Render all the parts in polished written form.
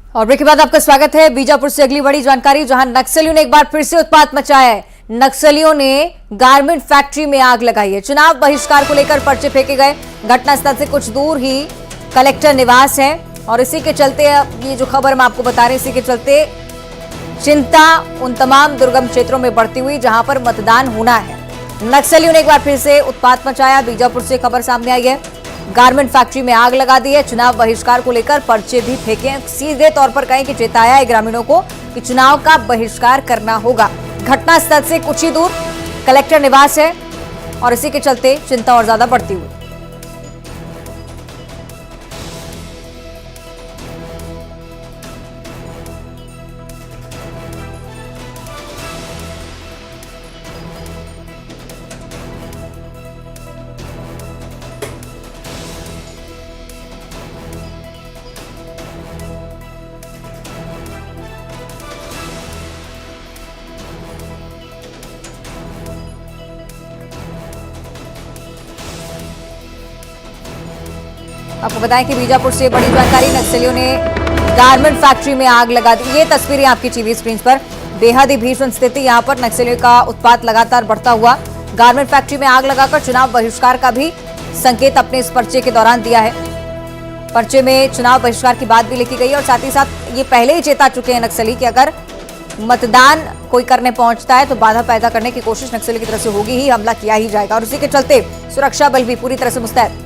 और ब्रेक के बाद आपका स्वागत है। बीजापुर से अगली बड़ी जानकारी, जहां नक्सलियों ने एक बार फिर से उत्पात मचाया है। नक्सलियों ने गारमेंट फैक्ट्री में आग लगाई है। चुनाव बहिष्कार को लेकर पर्चे फेंके गए। घटनास्थल से कुछ दूर ही कलेक्टर निवास है और इसी के चलते ये जो खबर हम आपको बता रहे हैं, इसी के चलते चिंता उन तमाम दुर्गम क्षेत्रों में बढ़ती हुई जहां पर मतदान होना है। नक्सलियों ने एक बार फिर से उत्पात मचाया। बीजापुर से खबर सामने आई है, गारमेंट फैक्ट्री में आग लगा दी है। चुनाव बहिष्कार को लेकर पर्चे भी फेंके हैं। सीधे तौर पर कहें कि चेताया है ग्रामीणों को कि चुनाव का बहिष्कार करना होगा। घटनास्थल से कुछ ही दूर कलेक्टर निवास है और इसी के चलते चिंता और ज्यादा बढ़ती हुई। आपको बताएं कि बीजापुर से बड़ी जानकारी, नक्सलियों ने गारमेंट फैक्ट्री में आग लगा दी। ये तस्वीरें आपकी टीवी स्क्रीन पर, बेहद ही भीषण स्थिति। यहां पर नक्सलियों का उत्पात लगातार बढ़ता हुआ। गारमेंट फैक्ट्री में आग लगाकर चुनाव बहिष्कार का भी संकेत अपने इस पर्चे के दौरान दिया है। पर्चे में चुनाव बहिष्कार की बात भी लिखी गई और साथ ही साथ ये पहले ही चेता चुके हैं नक्सली कि अगर मतदान कोई करने पहुंचता है तो बाधा पैदा करने की कोशिश नक्सली की तरफ से होगी ही, हमला किया ही जाएगा। और उसी के चलते सुरक्षा बल भी पूरी तरह से मुस्तैद।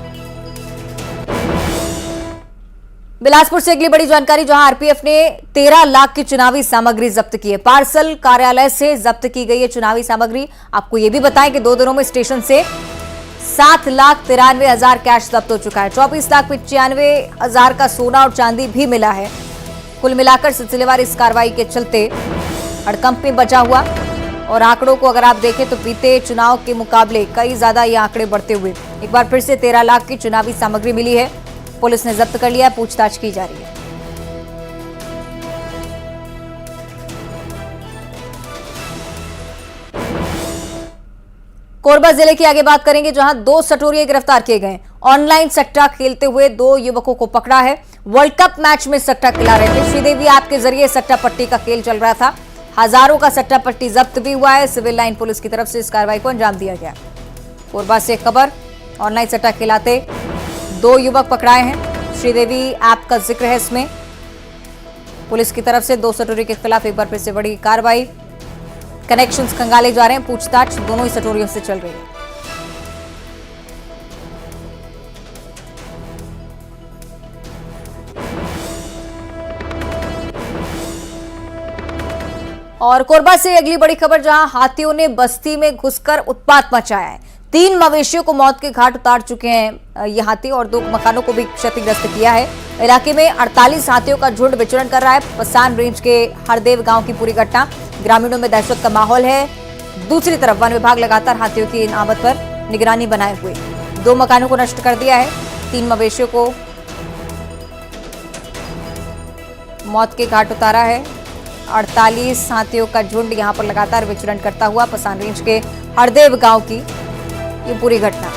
बिलासपुर से अगली बड़ी जानकारी, जहां आरपीएफ ने 13 लाख की चुनावी सामग्री जब्त की है। पार्सल कार्यालय से जब्त की गई है चुनावी सामग्री। आपको यह भी बताएं कि 2 दिनों में स्टेशन से 7,93,000 कैश जब्त हो चुका है। 24,95,000 का सोना और चांदी भी मिला है। कुल मिलाकर सिलसिलेवार इस कार्रवाई के चलते हड़कंप में बचा हुआ। और आंकड़ों को अगर आप देखें तो बीते चुनाव के मुकाबले कई ज्यादा ये आंकड़े बढ़ते हुए एक बार फिर से 13 लाख की चुनावी सामग्री मिली है। पुलिस ने जब्त कर लिया है, पूछताछ की जा रही है। कोरबा जिले की आगे बात करेंगे, जहां 2 सटोरिये गिरफ्तार किए गए। ऑनलाइन सट्टा खेलते हुए 2 युवकों को पकड़ा है। वर्ल्ड कप मैच में सट्टा खिला रहे थे। श्रीदेवी ऐप के जरिए सट्टा पट्टी का खेल चल रहा था। हजारों का सट्टा पट्टी जब्त भी हुआ है। सिविल लाइन पुलिस की तरफ से इस कार्रवाई को अंजाम दिया गया। कोरबा से खबर, ऑनलाइन सट्टा खिलाते 2 युवक पकड़ाए हैं। श्रीदेवी ऐप का जिक्र है इसमें। पुलिस की तरफ से 2 सटोरी के खिलाफ एक बार फिर से बड़ी कार्रवाई। कनेक्शंस खंगाले जा रहे हैं। पूछताछ दोनों ही सटोरियों से चल रही है। और कोरबा से अगली बड़ी खबर, जहां हाथियों ने बस्ती में घुसकर उत्पात मचाया है। 3 मवेशियों को मौत के घाट उतार चुके हैं ये हाथी और 2 मकानों को भी क्षतिग्रस्त किया है। इलाके में 48 हाथियों का झुंड विचरण कर रहा है। पसान रेंज के हरदेव गांव की पूरी घटना। ग्रामीणों में दहशत का माहौल है। दूसरी तरफ वन विभाग लगातार हाथियों की आमद पर निगरानी बनाए हुए 2 मकानों को नष्ट कर दिया है। 3 मवेशियों को मौत के घाट उतारा है। 48 हाथियों का झुंड यहां पर लगातार विचरण करता हुआ। पसान रेंज के हरदेव गांव की ये पूरी घटना।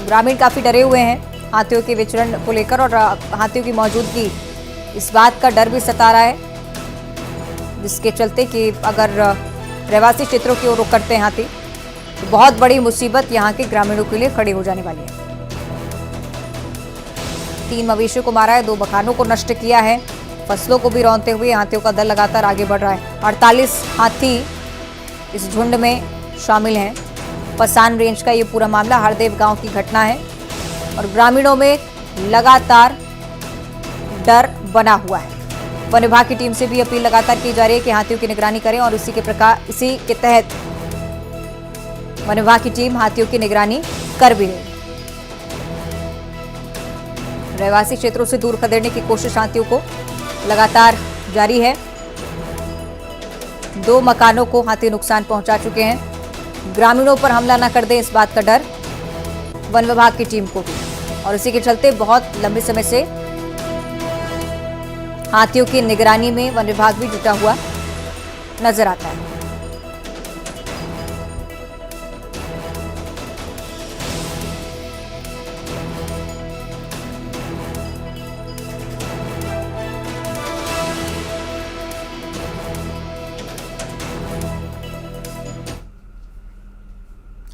ग्रामीण काफी डरे हुए हैं हाथियों के विचरण को लेकर और हाथियों की मौजूदगी, इस बात का डर भी सता रहा है, जिसके चलते कि अगर रहवासी क्षेत्रों की ओर रुख करते हैं हाथी तो बहुत बड़ी मुसीबत यहां के ग्रामीणों के लिए खड़ी हो जाने वाली है। 3 मवेशियों को मारा है, 2 मकानों को नष्ट किया है। फसलों को भी रौंदते हुए हाथियों का दल लगातार आगे बढ़ रहा है। 48 हाथी इस झुंड में शामिल हैं। पसान रेंज का ये पूरा मामला हरदेव गांव की घटना है और ग्रामीणों में लगातार डर बना हुआ है। वन विभाग की टीम से भी अपील लगातार की जा रही है कि हाथियों की निगरानी करें और इसी के तहत वन विभाग की टीम हाथियों की निगरानी कर भी रही है। रहवासी क्षेत्रों से दूर खदेड़ने की कोशिश हाथियों को लगातार जारी है। 2 मकानों को हाथी नुकसान पहुंचा चुके हैं। ग्रामीणों पर हमला न कर दें, इस बात का डर वन विभाग की टीम को भी। और इसी के चलते बहुत लंबे समय से हाथियों की निगरानी में वन विभाग भी जुटा हुआ नजर आता है।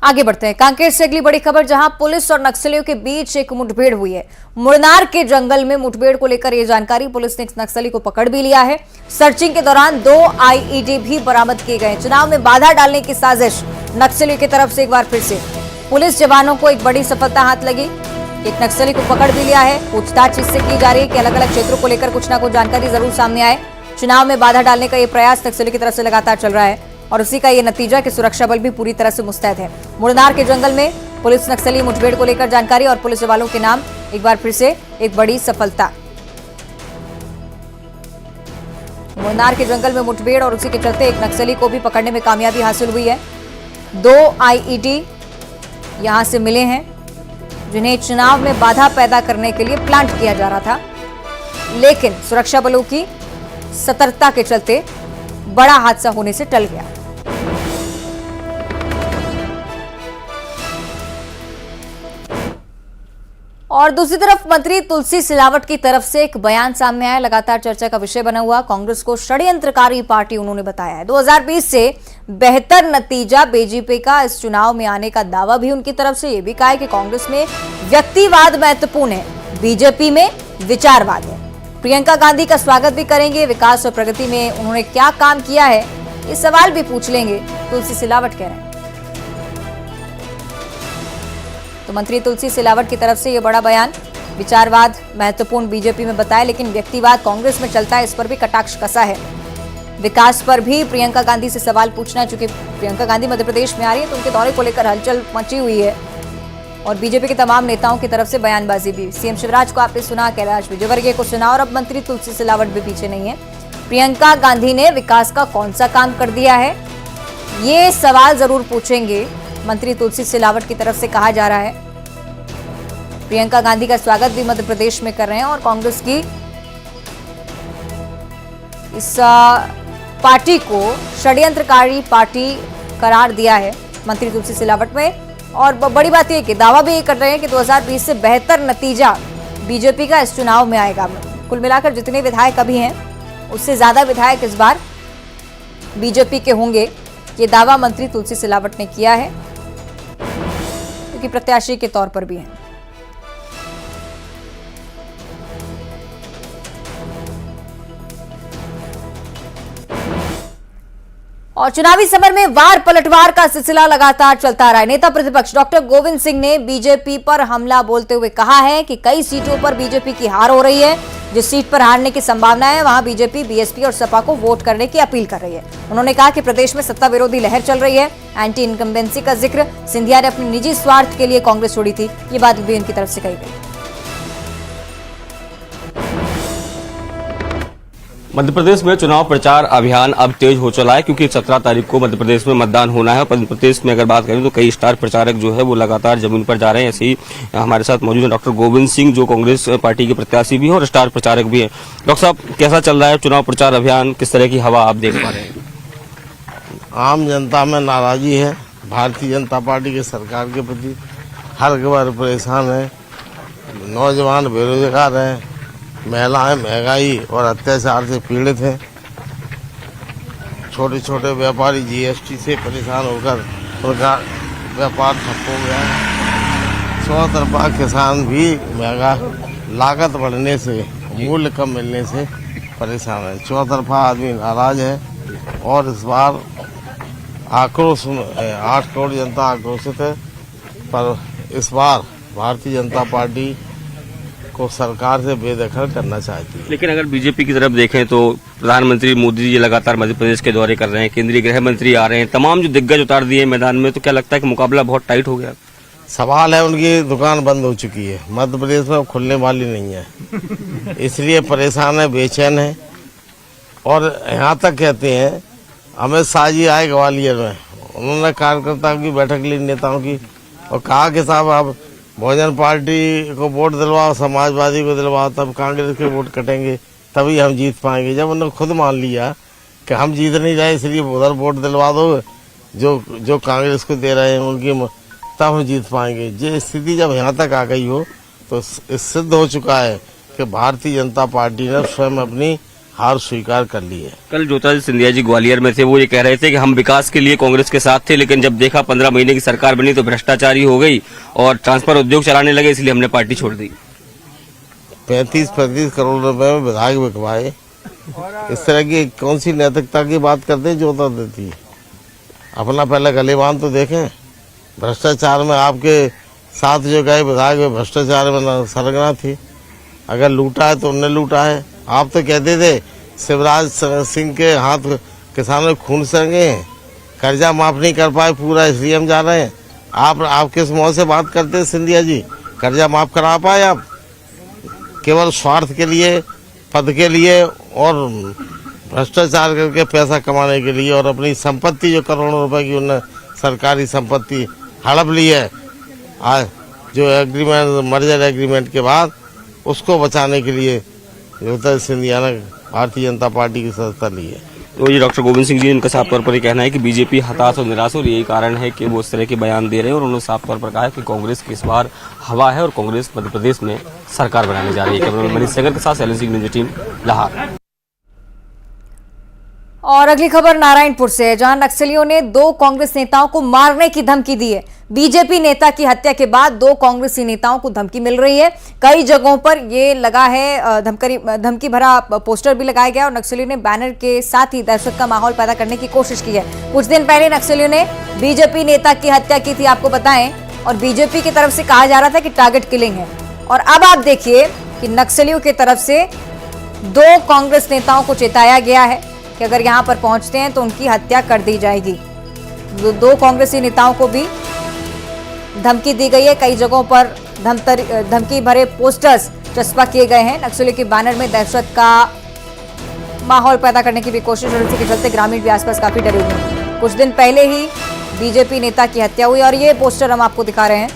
आगे बढ़ते हैं। कांकेर से अगली बड़ी खबर, जहां पुलिस और नक्सलियों के बीच एक मुठभेड़ हुई है। मुरनार के जंगल में मुठभेड़ को लेकर यह जानकारी, पुलिस ने एक नक्सली को पकड़ भी लिया है। सर्चिंग के दौरान 2 आईईडी भी बरामद किए गए। चुनाव में बाधा डालने की साजिश नक्सलियों की तरफ से एक बार फिर से पुलिस जवानों को एक बड़ी सफलता हाथ लगी। एक नक्सली को पकड़ भी लिया है। पूछताछ इससे की जा रही है कि अलग अलग क्षेत्रों को लेकर कुछ ना कुछ जानकारी जरूर सामने आए। चुनाव में बाधा डालने का यह प्रयास नक्सली की तरफ से लगातार चल रहा है और उसी का ये नतीजा कि सुरक्षा बल भी पूरी तरह से मुस्तैद है। मुरनार के जंगल में पुलिस नक्सली मुठभेड़ को लेकर जानकारी और पुलिस जवानों के नाम एक बार फिर से एक बड़ी सफलता। मुरनार के जंगल में मुठभेड़ और उसी के चलते एक नक्सली को भी पकड़ने में कामयाबी हासिल हुई है। 2 आईईडी यहां से मिले हैं जिन्हें चुनाव में बाधा पैदा करने के लिए प्लांट किया जा रहा था, लेकिन सुरक्षा बलों की सतर्कता के चलते बड़ा हादसा होने से टल गया। और दूसरी तरफ मंत्री तुलसी सिलावट की तरफ से एक बयान सामने आया, लगातार चर्चा का विषय बना हुआ। कांग्रेस को षड्यंत्रकारी पार्टी उन्होंने बताया है। 2020 से बेहतर नतीजा बीजेपी का इस चुनाव में आने का दावा भी उनकी तरफ से यह भी कहा है कि कांग्रेस में व्यक्तिवाद महत्वपूर्ण है, बीजेपी में विचारवाद है। प्रियंका गांधी का स्वागत भी करेंगे। विकास और प्रगति में उन्होंने क्या काम किया है, ये सवाल भी पूछ लेंगे, तुलसी सिलावट कह रहे हैं। तो मंत्री तुलसी सिलावट की तरफ से यह बड़ा बयान, विचारवाद महत्वपूर्ण बीजेपी में बताया, लेकिन व्यक्तिवाद कांग्रेस में चलता है, इस पर भी कटाक्ष कसा है। विकास पर भी प्रियंका गांधी से सवाल पूछना है, चूंकि प्रियंका गांधी मध्य प्रदेश में आ रही है तो उनके दौरे को लेकर हलचल मची हुई है और बीजेपी के तमाम नेताओं की तरफ से बयानबाजी भी। सीएम शिवराज को आपने सुना, कैलाश विजयवर्गीय को सुना और अब मंत्री तुलसी सिलावट भी पीछे नहीं है। प्रियंका गांधी ने विकास का कौन सा काम कर दिया है, ये सवाल जरूर पूछेंगे मंत्री तुलसी सिलावट की तरफ से कहा जा रहा है। प्रियंका गांधी का स्वागत भी मध्य प्रदेश में कर रहे हैं और कांग्रेस की इस पार्टी को षड्यंत्रकारी पार्टी करार दिया है मंत्री तुलसी सिलावट में। और बड़ी बात यह कि दावा भी ये कर रहे हैं कि 2020 से बेहतर नतीजा बीजेपी का इस चुनाव में आएगा। कुल मिलाकर जितने विधायक अभी हैं उससे ज्यादा विधायक इस बार बीजेपी के होंगे, ये दावा मंत्री तुलसी सिलावट ने किया है, क्योंकि प्रत्याशी के तौर पर भी हैं। और चुनावी समर में वार पलटवार का सिलसिला लगातार चलता रहा है। नेता प्रतिपक्ष डॉक्टर गोविंद सिंह ने बीजेपी पर हमला बोलते हुए कहा है कि कई सीटों पर बीजेपी की हार हो रही है। जिस सीट पर हारने की संभावना है वहां बीजेपी, बीएसपी और सपा को वोट करने की अपील कर रही है। उन्होंने कहा कि प्रदेश में सत्ता विरोधी लहर चल रही है। एंटी इनकम्बेंसी का जिक्र सिंधिया ने अपने निजी स्वार्थ के लिए कांग्रेस छोड़ी थी, ये बात भी उनकी तरफ से कही गई। मध्य प्रदेश में चुनाव प्रचार अभियान अब तेज हो चला है, क्योंकि 17 तारीख को मध्य प्रदेश में मतदान होना है। मध्य प्रदेश में अगर बात करें तो कई स्टार प्रचारक जो है वो लगातार जमीन पर जा रहे हैं। ऐसे ही हमारे साथ मौजूद है डॉक्टर गोविंद सिंह, जो कांग्रेस पार्टी के प्रत्याशी भी हैं और स्टार प्रचारक भी हैं। डॉक्टर साहब, कैसा चल रहा है चुनाव प्रचार अभियान, किस तरह की हवा आप देख पा रहे हैं? आम जनता में नाराजगी है भारतीय जनता पार्टी की सरकार के प्रति। हर बार परेशान है, नौजवान बेरोजगार हैं, महिलाएं महंगाई और अत्याचार से पीड़ित हैं, छोटे छोटे व्यापारी जीएसटी से परेशान होकर उनका व्यापार ठप हो गया है। 100 तरफा किसान भी महंगा लागत बढ़ने से, मूल्य कम मिलने से परेशान है। 100 तरफा आदमी नाराज है और इस बार आक्रोश 8 करोड़ जनता आक्रोशित है। पर इस बार भारतीय जनता पार्टी को सरकार से बेदखल करना चाहती है। लेकिन अगर बीजेपी की तरफ देखें तो प्रधानमंत्री मोदी जी लगातार मध्य प्रदेश के दौरे कर रहे हैं, केंद्रीय गृह मंत्री आ रहे हैं, तमाम जो दिग्गज उतार दिए मैदान में, तो क्या लगता है कि मुकाबला बहुत टाइट हो गया? सवाल है, उनकी दुकान बंद हो चुकी है, मध्य प्रदेश में खुलने वाली नहीं है, इसलिए परेशान है, बेचैन है। और यहाँ तक कहते हैं अमित शाह जी आए ग्वालियर में, उन्होंने कार्यकर्ताओं की बैठक ली, नेताओं की, और कहा कि साहब आप बहुजन पार्टी को वोट दिलवाओ, समाजवादी को दिलवाओ, तब कांग्रेस के वोट कटेंगे, तभी हम जीत पाएंगे। जब उन्होंने खुद मान लिया कि हम जीत नहीं रहे, इसलिए उधर वोट दिलवा दो जो कांग्रेस को दे रहे हैं उनकी, तब हम जीत पाएंगे। ये स्थिति जब यहाँ तक आ गई हो तो सिद्ध हो चुका है कि भारतीय जनता पार्टी ने स्वयं अपनी हार स्वीकार कर ली है। कल ज्योतिरादित्य सिंधिया जी ग्वालियर में थे, वो ये कह रहे थे कि हम विकास के लिए कांग्रेस के साथ थे, लेकिन जब देखा 15 महीने की सरकार बनी तो भ्रष्टाचारी हो गई और ट्रांसफर उद्योग चलाने लगे, इसलिए हमने पार्टी छोड़ दी। 35-35 करोड़ रुपए में विधायक बिकवाए, इस तरह की कौन सी नैतिकता की बात करते हैं जो उत्तर देती है। अपना पहले गलीबान तो देखें। भ्रष्टाचार में आपके साथ जो गए विधायक में भ्रष्टाचार में सरगना थी। अगर लूटा है तो उनने लूटा है। आप तो कहते थे शिवराज सिंह के हाथ किसानों ने खून से रंगे हैं, कर्जा माफ नहीं कर पाए पूरा, इसलिए हम जा रहे हैं। आप किस मुंह से बात करते हैं सिंधिया जी? कर्जा माफ करा पाए आप? केवल स्वार्थ के लिए, पद के लिए और भ्रष्टाचार करके पैसा कमाने के लिए, और अपनी संपत्ति जो करोड़ों रुपए की उन्होंने सरकारी संपत्ति हड़प ली है आज जो एग्रीमेंट, मर्जर एग्रीमेंट के बाद, उसको बचाने के लिए ज्योतिरादित्य सिंधिया ने भारतीय जनता पार्टी की सदस्यता ली है। तो ये डॉक्टर गोविंद सिंह जी, इनका साफ तौर पर ये कहना है कि बीजेपी हताश और निराश, और यही कारण है कि वो इस तरह के बयान दे रहे हैं। और उन्होंने साफ तौर पर कहा है कि कांग्रेस की इस बार हवा है और कांग्रेस मध्य प्रदेश में सरकार बनाने जा रही है। कैमरामैन मनीष सगर के साथ एलएनसी न्यूज टीम, लाहौर। और अगली खबर नारायणपुर से है, जहां नक्सलियों ने 2 कांग्रेस नेताओं को मारने की धमकी दी है। बीजेपी नेता की हत्या के बाद 2 कांग्रेसी नेताओं को धमकी मिल रही है। कई जगहों पर ये लगा है, धमकी भरा पोस्टर भी लगाया गया और नक्सलियों ने बैनर के साथ ही दहशत का माहौल पैदा करने की कोशिश की है। कुछ दिन पहले नक्सलियों ने बीजेपी नेता की हत्या की थी, आपको बताएं, और बीजेपी की तरफ से कहा जा रहा था कि टारगेट किलिंग है। और अब आप देखिए कि नक्सलियों की तरफ से 2 कांग्रेस नेताओं को चेताया गया है कि अगर यहां पर पहुंचते हैं तो उनकी हत्या कर दी जाएगी। 2 कांग्रेसी नेताओं को भी धमकी दी गई है। कई जगहों पर धमकी भरे पोस्टर्स चस्पा किए गए हैं। नक्सलियों के बैनर में दहशत का माहौल पैदा करने की भी कोशिश, और इसी के चलते ग्रामीण भी आसपास काफी डरे हुए हैं। कुछ दिन पहले ही बीजेपी नेता की हत्या हुई और ये पोस्टर हम आपको दिखा रहे हैं,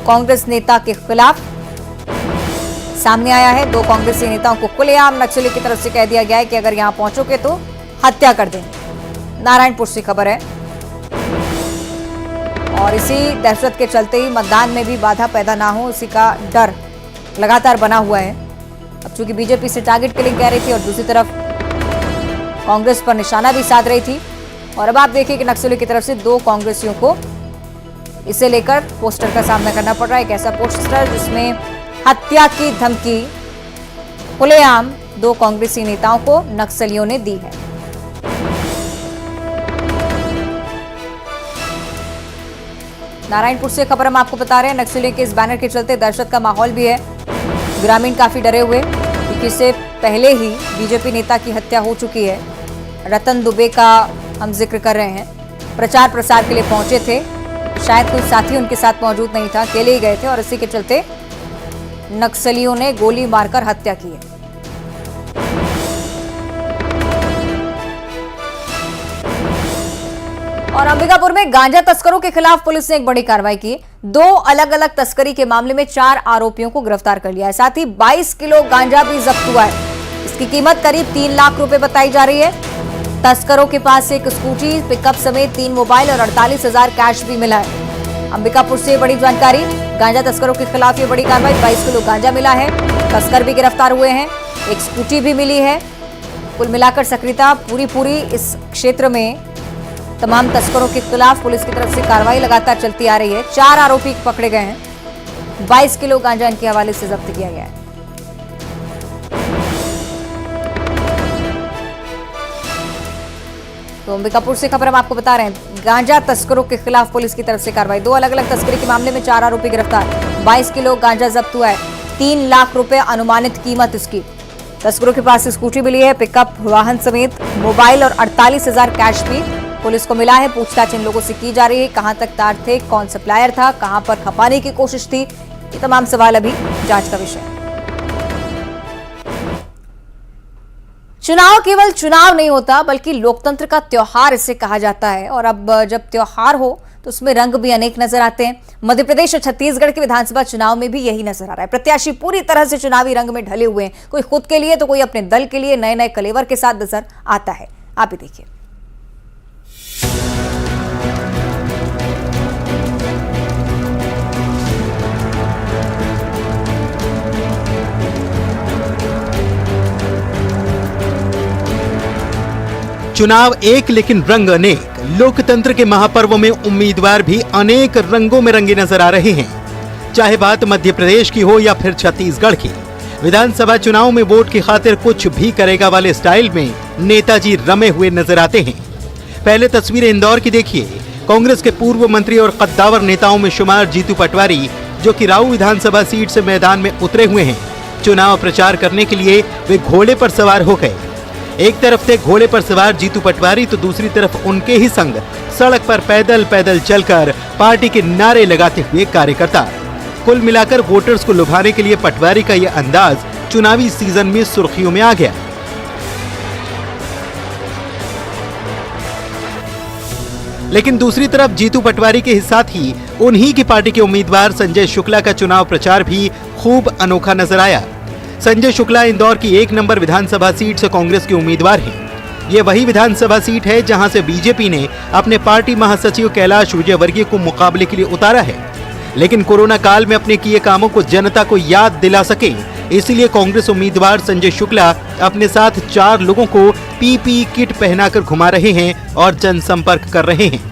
कांग्रेस नेता के खिलाफ सामने आया है। 2 कांग्रेसी नेताओं को खुलेआम नक्सलियों की तरफ से कह दिया गया है कि अगर यहां पहुंचोगे तो हत्या कर देंगे। नारायणपुर से खबर है और इसी दहशत के चलते ही मतदान में भी बाधा पैदा ना हो, इसी का डर लगातार बना हुआ है। अब चूंकि बीजेपी से टारगेट किलिंग कह रही थी और दूसरी तरफ कांग्रेस पर निशाना भी साध रही थी, और अब आप देखिए कि नक्सलियों की तरफ से 2 कांग्रेसियों को इसे लेकर पोस्टर का सामना करना पड़ रहा है। एक ऐसा पोस्टर जिसमें हत्या की धमकी खुलेआम 2 कांग्रेसी नेताओं को नक्सलियों ने दी है। नारायणपुर से खबर हम आपको बता रहे हैं, नक्सलियों के इस बैनर के चलते दहशत का माहौल भी है। ग्रामीण काफी डरे हुए क्योंकि इससे पहले ही बीजेपी नेता की हत्या हो चुकी है। रतन दुबे का हम जिक्र कर रहे हैं, प्रचार प्रसार के लिए पहुंचे थे, शायद कोई साथी उनके साथ मौजूद नहीं था, अकेले ही गए थे और इसी के चलते नक्सलियों ने गोली मारकर हत्या की है। और अंबिकापुर में गांजा तस्करों के खिलाफ पुलिस ने एक बड़ी कार्रवाई की। 2 अलग अलग तस्करी के मामले में 4 आरोपियों को गिरफ्तार कर लिया है। साथ ही 22 किलो गांजा भी जब्त हुआ है। इसकी कीमत करीब 3 लाख रुपए बताई जा रही है। तस्करों के पास से एक स्कूटी, पिकअप समेत 3 मोबाइल और 48,000 कैश भी मिला है। अंबिकापुर से बड़ी जानकारी, गांजा तस्करों के खिलाफ ये बड़ी कार्रवाई। 22 किलो गांजा मिला है, तस्कर भी गिरफ्तार हुए हैं, एक स्कूटी भी मिली है। कुल मिलाकर सक्रियता पूरी इस क्षेत्र में तमाम तस्करों के खिलाफ पुलिस की तरफ से कार्रवाई लगातार चलती आ रही है। 4 आरोपी पकड़े गए हैं, 22 किलो गांजा इनके हवाले से जब्त किया गया है। तो अंबिकापुर से खबर हम आपको बता रहे हैं, गांजा तस्करों के खिलाफ पुलिस की तरफ से कार्रवाई। 2 अलग अलग तस्करी के मामले में 4 आरोपी गिरफ्तार, 22 किलो गांजा जब्त हुआ है, 3 लाख रुपए अनुमानित कीमत इसकी। तस्करों के पास स्कूटी मिली है, पिकअप वाहन समेत मोबाइल और 48,000 कैश भी पुलिस को मिला है। पूछताछ इन लोगों से की जा रही है, कहां तक तार थे, कौन सप्लायर था, कहां पर खपाने की कोशिश थी, ये तमाम सवाल अभी जांच का विषय है। चुनाव केवल चुनाव नहीं होता बल्कि लोकतंत्र का त्योहार इसे कहा जाता है, और अब जब त्योहार हो तो उसमें रंग भी अनेक नजर आते हैं। मध्य प्रदेश और छत्तीसगढ़ के विधानसभा चुनाव में भी यही नजर आ रहा है। प्रत्याशी पूरी तरह से चुनावी रंग में ढले हुए हैं, कोई खुद के लिए तो कोई अपने दल के लिए नए नए कलेवर के साथ नजर आता है। आप भी देखिए। चुनाव एक लेकिन रंग अनेक। लोकतंत्र के महापर्व में उम्मीदवार भी अनेक रंगों में रंगे नजर आ रहे हैं। चाहे बात मध्य प्रदेश की हो या फिर छत्तीसगढ़ की, विधानसभा चुनाव में वोट की खातिर कुछ भी करेगा वाले स्टाइल में नेताजी रमे हुए नजर आते हैं। पहले तस्वीरें इंदौर की देखिए। कांग्रेस के पूर्व मंत्री और कद्दावर नेताओं में शुमार जीतू पटवारी, जो कि राऊ विधानसभा सीट से मैदान में उतरे हुए हैं। चुनाव प्रचार करने के लिए वे घोड़े पर सवार हो गए। एक तरफ थे घोड़े पर सवार जीतू पटवारी, तो दूसरी तरफ उनके ही संग सड़क पर पैदल पैदल चलकर पार्टी के नारे लगाते हुए कार्यकर्ता। कुल मिलाकर वोटर्स को लुभाने के लिए पटवारी का यह अंदाज चुनावी सीजन में सुर्खियों में आ गया। लेकिन दूसरी तरफ जीतू पटवारी के साथ ही उन्हीं की पार्टी के उम्मीदवार संजय शुक्ला का चुनाव प्रचार भी खूब अनोखा नजर आया। संजय शुक्ला इंदौर की 1 नंबर विधानसभा सीट से कांग्रेस के उम्मीदवार हैं। ये वही विधानसभा सीट है जहां से बीजेपी ने अपने पार्टी महासचिव कैलाश विजयवर्गीय को मुकाबले के लिए उतारा है। लेकिन कोरोना काल में अपने किए कामों को जनता को याद दिला सके, इसलिए कांग्रेस उम्मीदवार संजय शुक्ला अपने साथ 4 लोगों को पीपी किट पहनाकर घुमा रहे हैं और जनसंपर्क कर रहे हैं।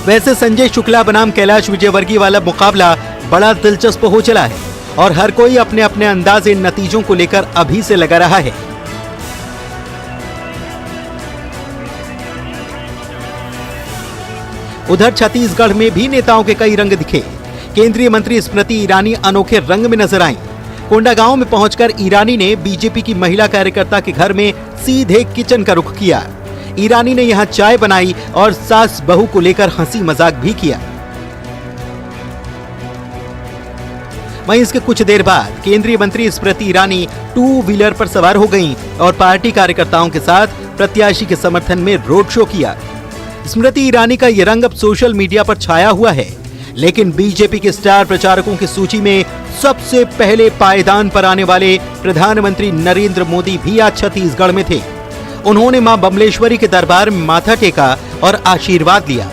वैसे संजय शुक्ला बनाम कैलाश विजयवर्गीय वाला मुकाबला बड़ा दिलचस्प हो चला है और हर कोई अपने अपने अंदाजे नतीजों को लेकर अभी से लगा रहा है। उधर छत्तीसगढ़ में भी नेताओं के कई रंग दिखे। केंद्रीय मंत्री स्मृति ईरानी अनोखे रंग में नजर आईं। कोंडागांव में पहुंचकर ईरानी ने बीजेपी की महिला कार्यकर्ता के घर में सीधे किचन का रुख किया। ईरानी ने यहां चाय बनाई और सास बहू को लेकर हंसी मजाक भी किया। वहीं इसके कुछ देर बाद केंद्रीय मंत्री स्मृति ईरानी 2 व्हीलर पर सवार हो गईं और पार्टी कार्यकर्ताओं के साथ प्रत्याशी के समर्थन में रोड शो किया। स्मृति ईरानी का ये रंग अब सोशल मीडिया पर छाया हुआ है, लेकिन बीजेपी के स्टार प्रचारकों की सूची में सबसे पहले पायदान पर आने वाले प्रधानमंत्री नरेंद्र मोदी भी आज छत्तीसगढ़ में थे। उन्होंने मां बमलेश्वरी के दरबार में माथा टेका और आशीर्वाद लिया।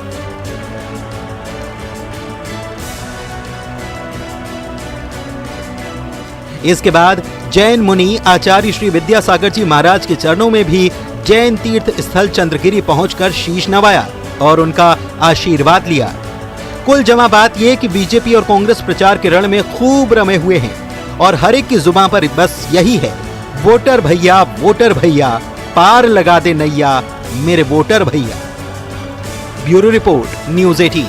इसके बाद जैन मुनि आचार्य श्री विद्यासागर जी महाराज के चरणों में भी जैन तीर्थ स्थल चंद्रगिरी पहुंचकर शीश नवाया और उनका आशीर्वाद लिया। कुल जमा बात यह कि बीजेपी और कांग्रेस प्रचार के रण में खूब रमे हुए हैं और हर एक की जुबान पर बस यही है, वोटर भैया पार लगा दे नैया मेरे वोटर भैया। Bureau report, news 18।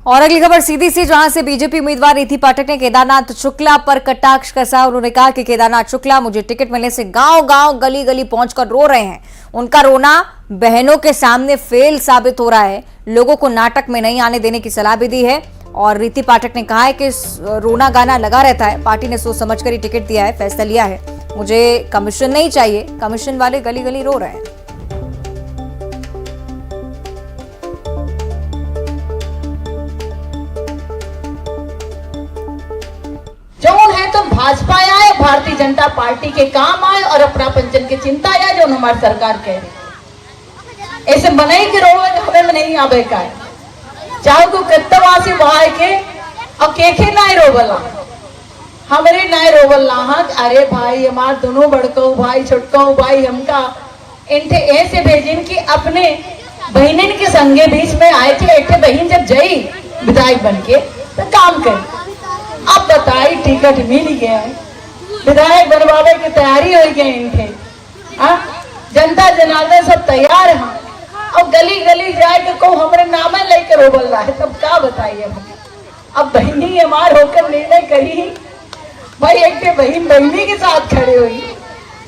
और अगली खबर सीधी सी, जहां से बीजेपी उम्मीदवार रीति पाठक ने केदारनाथ शुक्ला पर कटाक्ष कसा। उन्होंने कहा कि केदारनाथ शुक्ला मुझे टिकट मिलने से गांव-गांव गली-गली पहुंचकर रो रहे हैं। उनका रोना बहनों के सामने फेल साबित हो रहा है। लोगों को नाटक में नहीं आने देने की सलाह भी दी है। और रीति पाठक ने कहा है कि रोना गाना लगा रहता है, पार्टी ने सोच समझकर ही टिकट दिया है, फैसला लिया है, मुझे कमीशन नहीं चाहिए, कमीशन वाले गली गली रो रहे हैं। जो है तो भाजपा आए, भारतीय जनता पार्टी के काम आए और अपना पंचन की चिंता आए, जो हमारी सरकार कह रही ऐसे बनाई के रोवे हमें में नहीं आवे का है। चाहे को कत्तवासी भाई के और केखे नाय रोवला, हमारे नाय रोवला। हाँ, अरे भाई हमार दोनों बड़को भाई छोटको भाई हमका इनसे ऐसे भेजिन कि अपने बहनिन के संगे बीच में आए थे। एक बहन जब जई विधायक बन के तो काम कर, अब बताई टिकट मिल गया है, विधायक बनवावे की तैयारी हो गई इनके। जनता जनार्दन सब तैयार है, अब गली गली जाके को हमारे नाम लेकर रोबल रहा है, तब क्या बताइए हम। अब बहनी हमार होकर निर्णय करी भाई, एक बहन बहनी के साथ खड़े हुई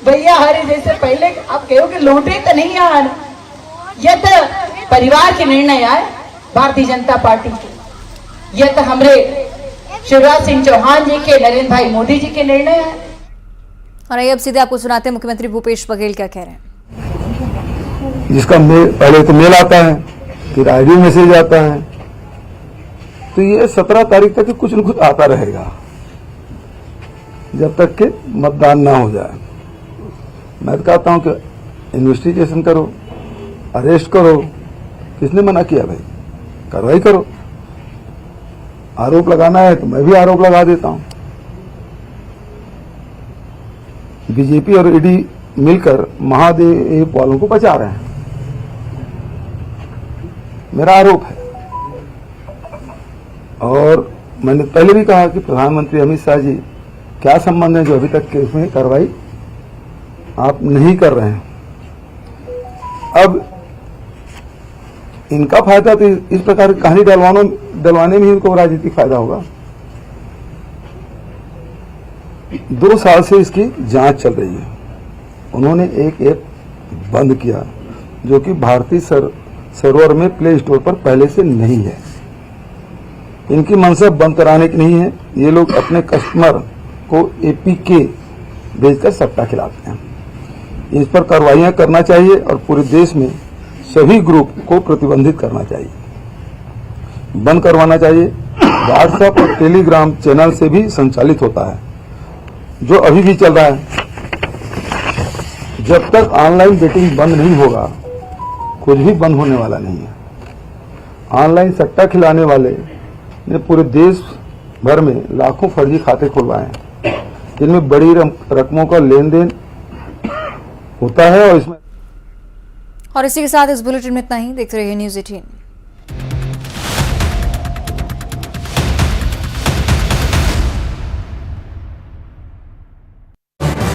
भैया हरे जैसे पहले आप कहो कि लौटे तो नहीं आना, यह तो परिवार के निर्णय आए भारतीय जनता पार्टी के, यह तो हमारे शिवराज सिंह चौहान जी के, नरेंद्र भाई मोदी जी के निर्णय है। और अब सीधे आपको सुनाते हैं मुख्यमंत्री भूपेश बघेल क्या कह रहे हैं। जिसका पहले तो मेल आता है, फिर आईडी मैसेज आता है, तो ये 17 तारीख तक कुछ न कुछ आता रहेगा जब तक कि मतदान ना हो जाए। मैं तो कहता हूं कि इन्वेस्टिगेशन करो, अरेस्ट करो, किसने मना किया भाई, कार्रवाई करो। आरोप लगाना है तो मैं भी आरोप लगा देता हूं। बीजेपी और ईडी मिलकर महादेव वालों को बचा रहे हैं, मेरा आरोप है। और मैंने पहले भी कहा कि प्रधानमंत्री अमित शाह जी क्या संबंध है जो अभी तक केस में कार्रवाई आप नहीं कर रहे हैं। अब इनका फायदा तो इस प्रकार की कहानी डलवाने में ही इनको राजनीतिक फायदा होगा। 2 साल से इसकी जांच चल रही है। उन्होंने एक ऐप बंद किया जो कि भारतीय सर्वर में प्ले स्टोर पर पहले से नहीं है। इनकी मंशा बंद कराने की नहीं है, ये लोग अपने कस्टमर को एपीके भेजकर सट्टा खिलाते हैं। इस पर कार्रवाइयां करना चाहिए और पूरे देश में सभी ग्रुप को प्रतिबंधित करना चाहिए, बंद करवाना चाहिए। व्हाट्सएप और टेलीग्राम चैनल से भी संचालित होता है जो अभी भी चल रहा है। जब तक ऑनलाइन बेटिंग बंद नहीं होगा कुछ भी बंद होने वाला नहीं है। ऑनलाइन सट्टा खिलाने वाले ने पूरे देश भर में लाखों फर्जी खाते खुलवाए हैं जिनमें बड़ी रकमों का लेन देन होता है। और इसमें और इसी के साथ इस बुलेटिन में इतना ही। देखते रहिए न्यूज़ 18।